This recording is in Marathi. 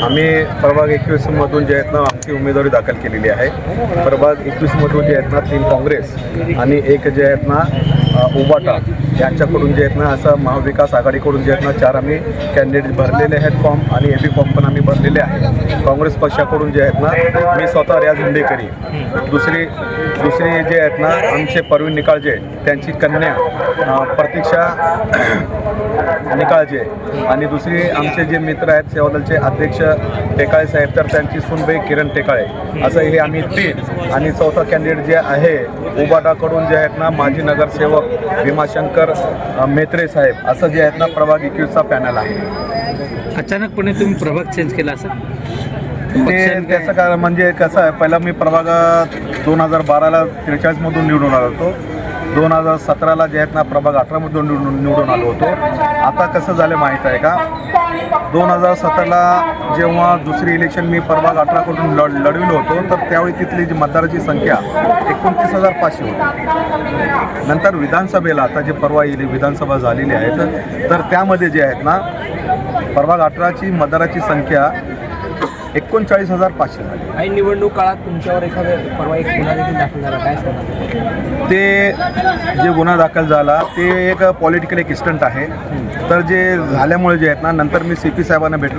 आम्ही प्रभाग 21मधून जे आहेत ना आमची उमेदवारी दाखल केलेली आहे. प्रभाग 21मधून जे आहेत ना 3 काँग्रेस आणि एक जे आहेत ना उबाटा यांच्याकडून जे आहेत ना असं महाविकास आघाडीकडून जे आहेत ना 4 आम्ही कॅन्डिडेट भरलेले आहेत फॉर्म आणि एबी फॉर्म पण आम्ही भरलेले आहेत. काँग्रेस पक्षाकडून जे आहेत ना मी स्वतः रियाज हुंडेकरी, दुसरी जे आहेत ना आमचे परवीन निकाळजे त्यांची कन्या प्रतीक्षा निकाळजे आणि दुसरी आमचे जे मित्र आहेत सेवादलचे अध्यक्ष टेकाळे साहेब तर त्यांची सूनबाई किरण टेकाळे, असं हे आम्ही 3 आणि चौथा कॅन्डिडेट जे आहे उबाटाकडून जे आहेत ना माजी नगरसेवक भीमाशंकर मेत्रे साहेब, असं जे आहेत ना प्रभाग 21चा पॅनल आहे. अचानकपणे तुम्ही प्रभाग चेंज केला असं ते त्याचं कारण म्हणजे कसं आहे, पहिला मी प्रभाग 2012ला 43मधून निवडून आलो होतो. 2017ला जे आहेत ना प्रभाग 18मधून निवडून आलो होतो. आता कसं झालं माहीत आहे का, 2017ला जेव्हा दुसरी इलेक्शन मी प्रभाग 18कडून लढविलो होतो तर त्यावेळी तिथली जी मतदाराची संख्या 29,500 होती. नंतर विधानसभेला आता जे परवा विधानसभा झालेली आहे तर त्यामध्ये जे आहेत ना प्रभाग 18ची मतदाराची संख्या 39,500 झाली. काही निवडणूक काळात तुमच्यावर एखादा परवा एक गुन्हा देखील दाखल झाला, काय सांगा? ते जे गुन्हा दाखल झाला ते एक पॉलिटिकल एक स्टंट आहे. तर जे झाल्यामुळे जे आहेत ना नंतर मी CP साहेबांना भेटलो.